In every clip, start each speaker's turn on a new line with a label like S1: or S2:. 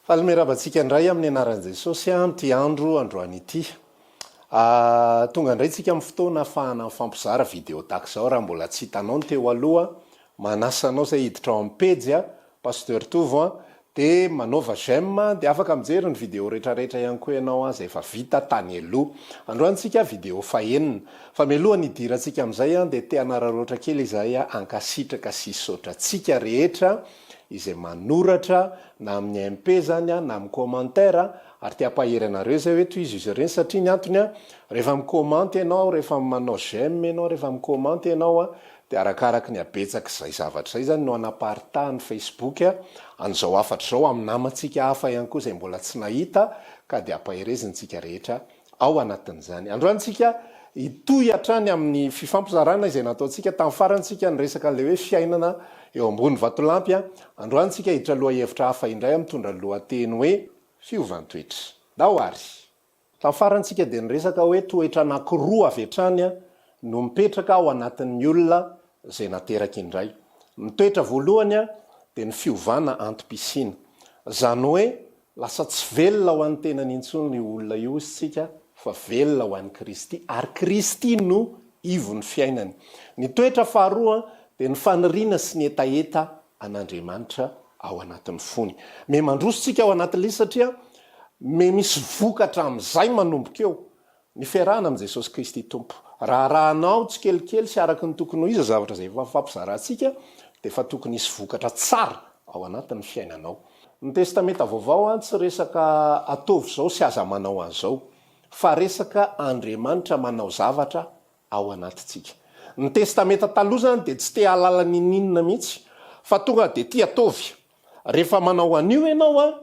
S1: Falomeravantsika indray amin'ny anaran'i Jesosy ty andro androany ity. Tonga indray tsika amin'ny fotoana ahafahana mifampizara vidéo tahaka izao raha mbola tsy hitanao ny teo aloha, manasa anao izay hiditra ao amin'ny pejy Pasteur Tovo dia manaova j'aime dia afaka mijery ny vidéo rehetrarehetra ihany koa ianao izay efa vita tany aloha. Androany tsika vidéo fahenina. Fa mialohan'ny hidirantsika amin'izay dia te hanararaotra kely izahay hankasitraka sy hisaotra antsika rehetra izay manoratra na amin'ny MP zany na amin'ny commentaire ary te hampahery anareo zay hoe toy izy ireny satria ny antony rehefa micommente ianao, rehefa manao j'aime ianao, rehefa micommente ianao dia arakaraky ny habetsaka izay zavatra izay zany no anaparitahany Facebook an'izao afatra izao amin'ny namantsika hafa ihany koa izay mbola tsy nahita ka dia hampaherezintsika rehetra ao anatin'izany. Androantsika hitohy hatrany amin'ny fifampizarana izay nataontsika tamin'ny farantsika ny resaka le hoe fiainana eo ambony vatolampy. Androantsika hiditra loha hevitra hafa indray mitondra lohateny hoe fiovantoetra. Daoary. Tamin'ny farantsika dia niresaka hoe toetra anankiroa avy hatrany no mipetraka ao anatin'ny olona izay nateraka indray. Ny toetra voalohany dia ny fiovana antom-pisina. Zany hoe lasa tsy velona ho an'ny tenany intsony ny olona io isika fa velona ho an'ny Kristy ary Kristy no ivon'ny fiainany. Ny toetra faharoa dia ny faniriana sy ny etaeta an'Andriamanitra ao anatin'ny fony. Me mandrositsika ao anatin'ilay satria me misy vokatra amin'izay manomboka eo ny fiarahana amin'i Jesosy Kristy Tompo. Raha anao tsikelikely sy araky ny tokony ho izy zavatra izay fampizarantsika dia fa tokony hisy vokatra tsara ao anatin'ny fiainanao. Ny testamenta vaovao tsy resaka ataovy izao sy aza manao an'izao fa resaka Andriamanitra manao zavatra ao anatintsika. Ny testamenta taloha zany dia tsy te halala ninina mihitsy fa tonga dia tia ataovy. Rehefa manao an'io ianao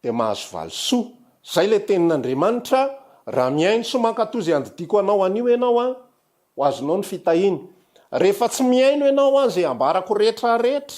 S1: dia mahazo valosoa. Zay le tenin'Andriamanitra raha miaino sy mankatozy andidiko anao an'io ianao ho azonao ny fitahiny. Rehefa tsy miaino ianao izay ambarako rehetrarehetra,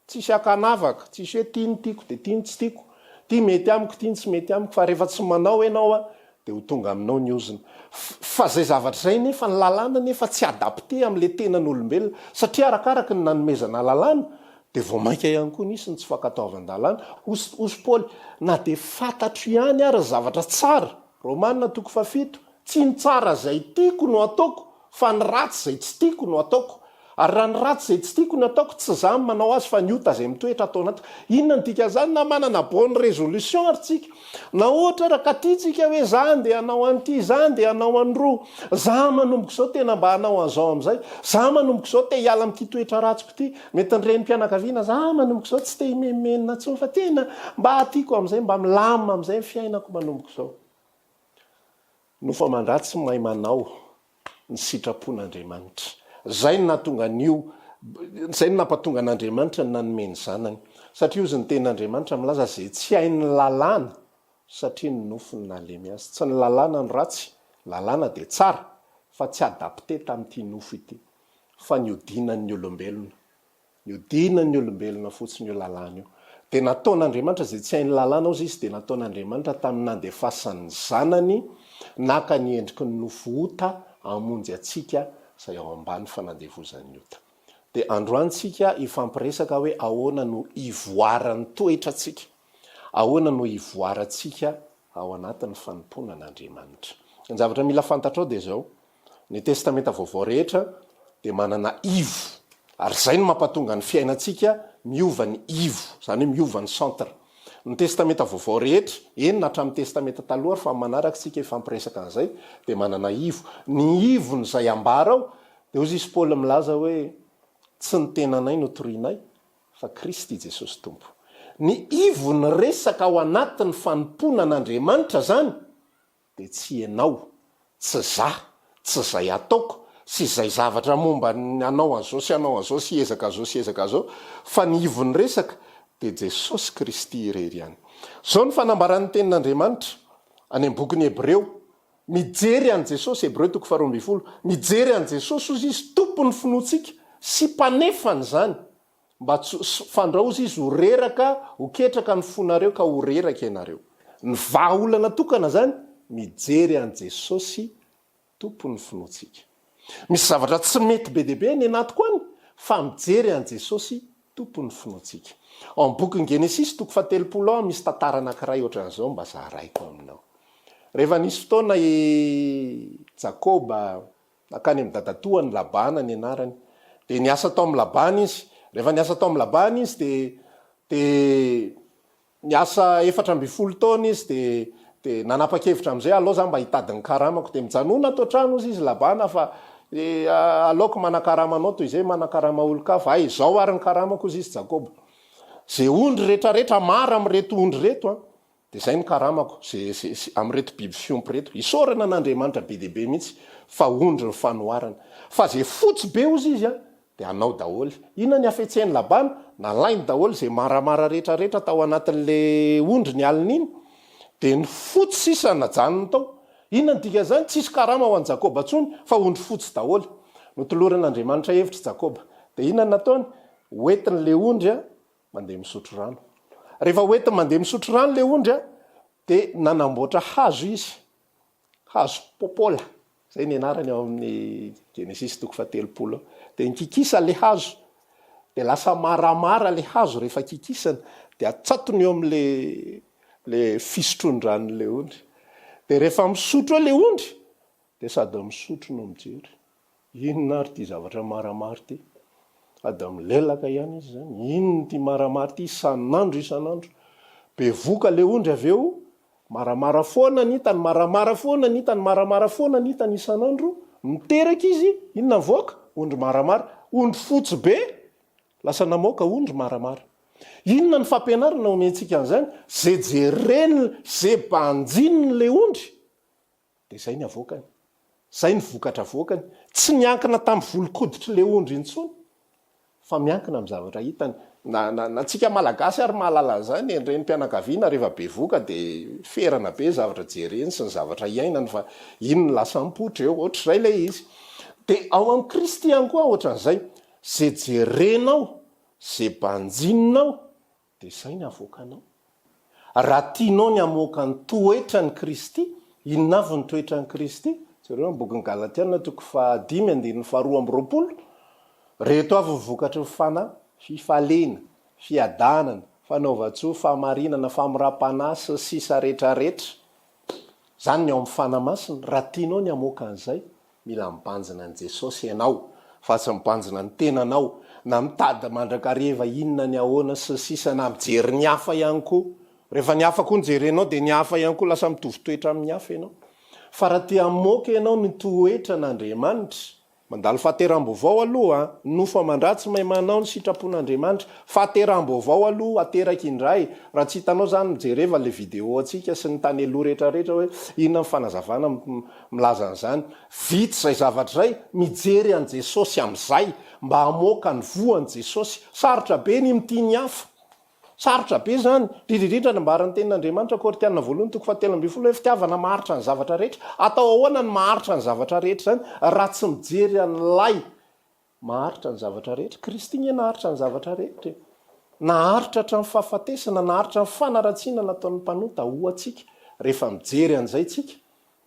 S1: tsisy akanavaka, tsisy hoe tiany tiako dia tiany tsy tiako, tia mety amiko, tiany tsy mety amiko, fa rehefa tsy manao ianao dia ho tonga aminao ny ozina. Fa zay zavatra zay nefa ny lalàna nefa tsy adapte amin'le tenan'olombelona satria arakaraka ny nanomezana lalàna dia vao mainka ihany koa nisy ny tsy fankataovan-dalàna. Osy Paoly, na dia fantatro ihany ary zavatra tsara, Romanina 7, tsy ny tsara zay tiako no ataoko fa ny ratsy zay tsy tiako no ataoko. Ary raha ny ratsy zay tsy tiako no ataoko tsy zany manao azy fa ny ota zay mitoetra atao anaty. Inona ny dika zany na manana bonne résolution ary tsika. Na ohatra raha ka tiatsika hoe zany dia hanao an'ity, zany dia hanao an'roa, za manomboka izao tena mba hanao an'izao amin'izay, za manomboka izao te hiala amin'ity toetra ratsiko ity, mety ny renim-pianakaviana za manomboka izao tsy te himemenina intsony fa tena mba atiako amin'izay, mba milamina amin'izay ny fiainako manomboka izao. Nofa mandratsy mahay manao ny sitrapon'Andriamanitra. Zay no nahatonga an'io, zay no nampatonga an'Andriamanitra nanome ny zanany. Satria ozy ny tenin'Andriamanitra milaza zay tsy hainy lalàna satria ny nofony nalemy azy. Tsy ny lalàna ny ratsy, lalàna dia tsara fa tsy adapte tamin'ity nofo ity. Fa niodinan'ny olombelona. Niodinan'ny olombelona fotsiny io lalàna io. Dia nataon'Andriamanitra zay tsy hainy lalàna ozy izy dia nataon'Andriamanitra tamin'ny nandefasan'ny zanany naka ny endriky ny nofo ota hamonjy atsika izay ao ambany fanandevozan'ny ota. Dia androantsika ifampiresaka hoe ahoana no ivoaran'ny toetratsika, ahoana no ivoarantsika ao anatin'ny fanompona an'Andriamanitra. Ny zavatra mila fantatrao dia izao, ny testamenta vaovao rehetra dia manana ivo, ary zay no mampatonga ny fiainantsika miova ny ivo, zany hoe miova ny centre. Ny testamenta vaovao rehetra, na hatramin'ny testamenta taloha fa manaraka tsika ifampiresaka an'izay dia manana ivo. Ny ivony izay ambarao dia ozy isy Paoly milaza hoe tsy ny tenanay no toroinay fa Kristy Jesosy Tompo. Ny ivony resaka ao anatin'ny fanompona an'Andriamanitra zany dia tsy ianao, tsy za, tsy zay ataoko sy zay zavatra momba anao an'izao sy anao an'izao sy ezaka zao sy ezaka zao, fa ny ivony resaka dia Jesosy Kristy irery ihany. Zao ny fanambaran'ny tenin'Andriamanitra any amin'ny bokin'ny Hebreo. Mijery an'i Jesosy, Hebreo 12, mijery an'i Jesosy ozy izy tompony finoantsika sy mpanefany zany mba fandraozy izy ho reraka, ho ketraka ny fonareo ka ho reraka ianareo. Ny vahaolana tokana zany mijery an'i Jesosy tompony finoantsika. Misy zavatra tsy mety be dia be ny anatiko any fa mijery an'i Jesosy tompony finoantsika. Ao amin'ny boky Genesis toko 17 misy tantara anankiray ohatran'izao mba zaraiko aminao. Rehefa nisy fotoana Jakoba nakany amin'ny dadatoany Labana ny anarany, de niasa tao amin'ny Labana izy. Rehefa niasa tao amin'ny Labana izy de niasa 14 taona izy de nanapa-kevitra am'izay aloha za mba hitady ny karamako, de mijanona ato trano izy Labana fa aloako manakaramanao toy izay manakarama olo-kafa, ay zao ary ny karamako izy Jakoba. Zay ondry rehetrarehetra mara am'reto ondry reto de zay ny karamako, am'reto biby fiompy reto. Isorana n'Andriamanitra be dehibe mihitsy fa ondry ny fanoharana. Fa zay fotsy be ozy izy de anao daholy. Inona ny afetseny Labana? Nalainy daholy zay maramara rehetrarehetra tao anatin'le ondry ny alina iny, de ny fotsy sisa najanony tao. Inona ny dika zany? Tsisy karama ho an'i Jakoba tsony fa ondry fotsy daholy. Notoloran'Andriamanitra hevitra Jakoba. De inona nataony? Hoentin'le ondry mandeha misotro rano. Rehefa hoentiny mandeha misotro rano le ondry de nanamboatra hazo izy. Hazo popola. Zay ny anarany ao amin'ny Genesis toko 17. De nikikisa le hazo. De lasa maramara le hazo rehefa kikisana de atsatony eo am'le fisotron-dranon'le ondry. De rehefa misotro le ondry de sady misotro no mijery. Inona ary ty zavatra maramara ty? Sady milelaka ihany izy zany. Inona ty maramara ty isan'andro? Bevoka le ondry aveo, maramara foana nitany, maramara foana nitany, maramara foana nitany isan'andro, miteraka izy, inona voaka? Ondry maramara, ondry fotsy be, lasa namoaka ondry maramara. Inona ny fampianarana omentsika an'izany? Zay jereny, zay banjiny le ondry, de zay ny avoakany. Zay ny vokatra avoakany. Tsy miankina tamin'ny volokoditry le ondry intsony, fa miankina amin'ny zavatra hitany. Na tsika malagasy ary mahalala zany, reny mpianakaviana rehefa bevoka de ferana be zavatra jereny sy ny zavatra iainany, fa iny lasa mipoitra eo, ohatr'izay le izy. De ao amin'ny Kristy ihany koa ohatran'izay, zay jerenao, zay banjininao, de zay ny avoakanao. Raha tianao ny amoaka ny toetra ny Kristy, inona avy ny toetra ny Kristy? Jereo ny bokin'ny Galatiana toko 5:2-2. Reto avy vokatry ny fanahy: fifalena, fiadanana, fanaova-tsoa, fahamarinana, famirampanahy sy sisa rehetrarehetra. Zany ny ao amin'ny fanahy masina. Raha tianao ny amoaka an'izay, mila mibanjina an' Jesosy ianao, fa tsy mibanjina ny tenanao, na mitady mandrakariva inona ny ahoana sy sisa, na mijery ny hafa ihany koa. Rehefa ny hafa koa ny jerenao de ny hafa ihany koa lasa mitovy toetra amin'ny hafa ianao. Fa raha te hamoaka ianao ny toetra n'Andriamanitra, mandalo fahateram-baovao aloha, nofa mandratsy mahay manao ny sitrapon'Andriamanitra, fahateram-baovao aloha ateraka indray. Raha tsy hitanao zany mijereva le video atsika sy ny tany aloha rehetrarehetra hoe inona ny fanazavana milaza an'izany. Vitsy zay zavatra zay, mijery an' Jesosy am'izay mba hamoaka ny voan' Jesosy. Sarotra be ny mitiny hafa. Sarotra be zany, indrindrindra nambaran'ny tenin'Andriamanitra Korinthiana 1:7 hoe fitiavana maharitra ny zavatra rehetra. Atao ahoana ny maharitra ny zavatra rehetra zany? Raha tsy mijery an'ilay maharitra ny zavatra rehetra. Kristy ny naharitra ny zavatra rehetra. Naharitra hatramin'ny fahafatesana, naharitra ny fanaratsiana nataon'ny mpanota ho atsika. Rehefa mijery an'izay tsika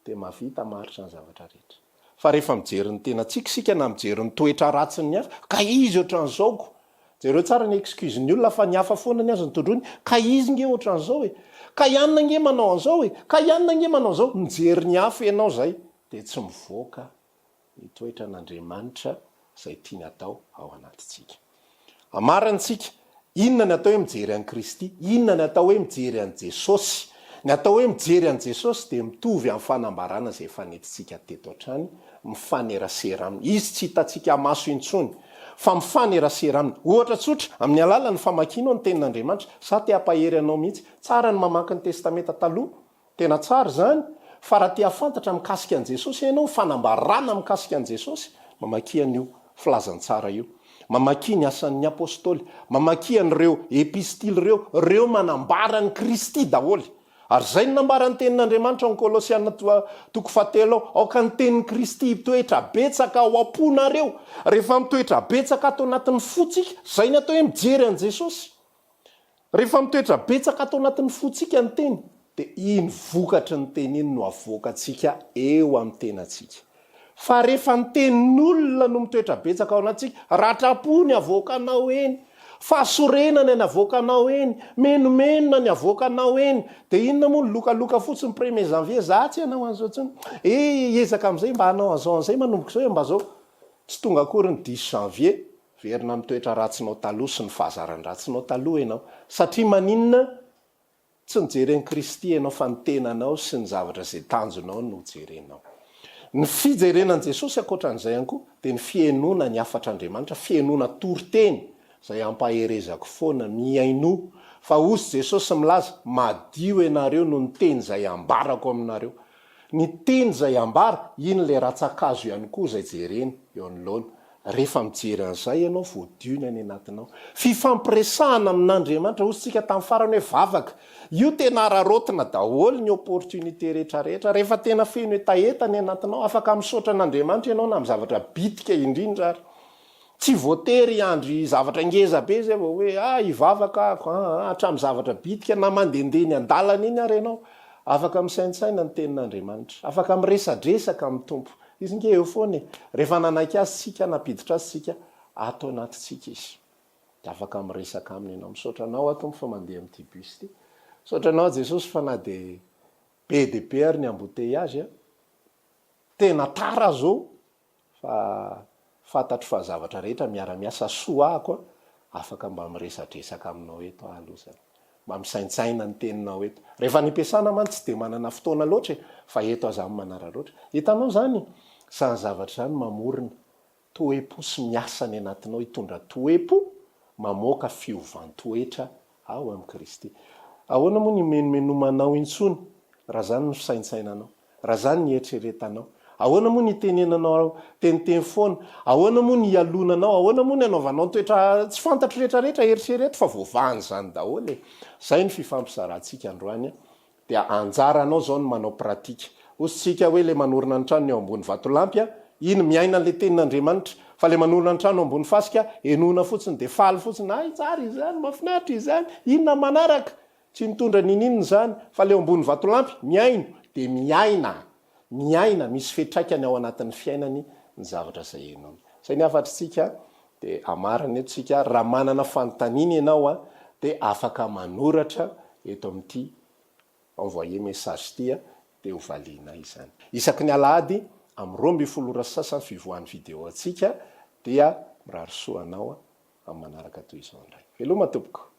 S1: de mahavita maharitra ny zavatra rehetra. Fa rehefa mijery ny tenantsika sika, na mijery ny toetra ratsiny ny hafa, ka izy ohatran'izao. Jereo tsara ny excuse ny olona fa ny hafa foana ny azo ny tondrony, ka izy nge ohatran'izao e, ka ianona nge manao an'izao e, ka ianona nge manao an'izao. Mijery ny hafa ianao zay de tsy mivoaka ny toetra n'Andriamanitra zay tiany atao ao anatitsika. Amarantsika, inona ny atao hoe mijery an' Kristy? Inona ny atao hoe mijery an' Jesosy? Ny atao hoe mijery an' Jesosy de mitovy amin'ny fanambarana zay fanetitsika teto an-trany, mifanerasera aminy. Izy tsy hitatsika maso intsony, fa mifanerasera aminy. Ohatra tsotra amin'ny alalan'ny famakianao ny tenin'Andriamanitra. Sa te hampahery anao mihitsy. Tsara ny mamaky ny testamenta taloha, tena tsara zany. Fa raha te hafantatra mikasika an' Jesosy ianao, fanambarana mikasika an' Jesosy, mamaky an'io filazantsara io. Mamaky ny asan'ny apôstôly, mamaky an'ireo epistily reo manambara ny Kristy daholo. Ary zay ny nambara ny tenin'Andriamanitra amin'ny Kolosiana toko 7, aoka ny tenin'ny Kristy mitoetra betsaka ao am-ponareo. Rehefa mitoetra betsaka ato anatin'ny fotsika, zay ny atao hoe mijery an' Jesosy. Rehefa mitoetra betsaka ato anatin'ny fotsika ny teny, de iny vokatry ny teny iny no avoakantsika eo amin'ny tenatsika. Fa rehefa ny tenin'olona no mitoetra betsaka ao anatsika, ratrapo ny avoakanao eny. fahasorenany ny avoakanao eny, menomenona ny avoakanao eny, de inona moa ny lokaloka fotsiny premier janvier zatsy ianao an'izao tsony ezaka am'izay mba hanao an'izao an'izay manomboka zao mba zao tsy tonga akory ny 10 janvier verina mitoetra ratsinao taloha sy ny fahazaran-dratsinao taloha ianao satria maninona tsy nijereny Kristy ianao fa ny tenanao sy ny zavatra zay tanjonao no jerenao. Ny fijerenan'i Jesosy ankoatran'izay ihany koa dia ny fiainoana ny afatr'Andriamanitra, fiainoana toroteny zay ampaherezako foana miaino fa osy Jesosy milaza madio ianareo no ny teny zay ambarako aminareo. Ny teny zay ambara iny le ratsakazo ihany koa zay jereny eo anoloana. Rehefa mijery an'izay ianao voadio ny anatinao. Fifampiresahana amin'Andriamanitra osintsika tamin'ny farany hoe vavaka. Io tena ararotina daholo ny opportunité rehetrarehetra. Rehefa tena feno etaeta ny anatinao, afaka misaotra an'Andriamanitra ianao na amin'ny zavatra bitika indrindra ary. Tsy voatery andry zavatra ngeza be zay vao hoe hivavaka ako hatramin'ny zavatra bitika na mandehandeha ny andalana iny ary ianao. Afaka misaintsaina ny tenin'Andriamanitra. Afaka miresadresaka amin'ny tompo. Izy nge eo foana rehefa nanaiky azy sika napiditra azy sika ato anatitsika izy. Afaka miresaka aminy ianao misaotra anao ato fa mandeha amin'ny tibus ty. Misaotra anao Jesosy fa na de be de be ary ny embouteillage tena tara zao fa fantatro fa zavatra rehetra miara-miasa soa ako afaka mba miresadresaka aminao eto alohazany. Mba misaintsaina ny teninao eto. Rehefa nimpiasana man tsy de manana fotoana loatra fa eto aza amin'ny manara loatra. Hitanao zany zany zavatra zany mamorona toepo sy miasa ny anatinao hitondra toepo mamoaka fiovantoetra ao amin'ny Kristy. Ahoana moa ny menomenomanao intsony raha zany ny fisaintsainanao, raha zany ny eritreretanao. Ahoana moa ny tenenanao teniteny foana, ahoana moa ny ialonanao, ahoana moa ny anaovanao toetra tsy fantatro rehetrarehetra eritrereto fa voavahany zany daholo. Zay ny fifampizarantsika androany dia anjaranao zao ny manao pratika. Ositsika hoe le manorina ny trano eo ambony vatolampy iny miaina le tenin'Andriamanitra, fa le manorina ny trano ambony fasika enona fotsiny de faly fotsiny ay tsara izany mafinaritra izany inona manaraka tsy nitondra nininy zany fa le ambony vatolampy miaino de miaina misy fetraikany ao anatin'ny fiainany ny zavatra zay enony. Zay ny afatritsika de amarany etsika raha manana fanontaniana ianao de afaka manoratra eto amin'ity envoyer message ty de ho valiana izany. Isaky ny alahady amin'ny 12 fivoahan'ny video atsika dia mirary soanao amin'ny manaraka toy izao indray. Veloma tompoko.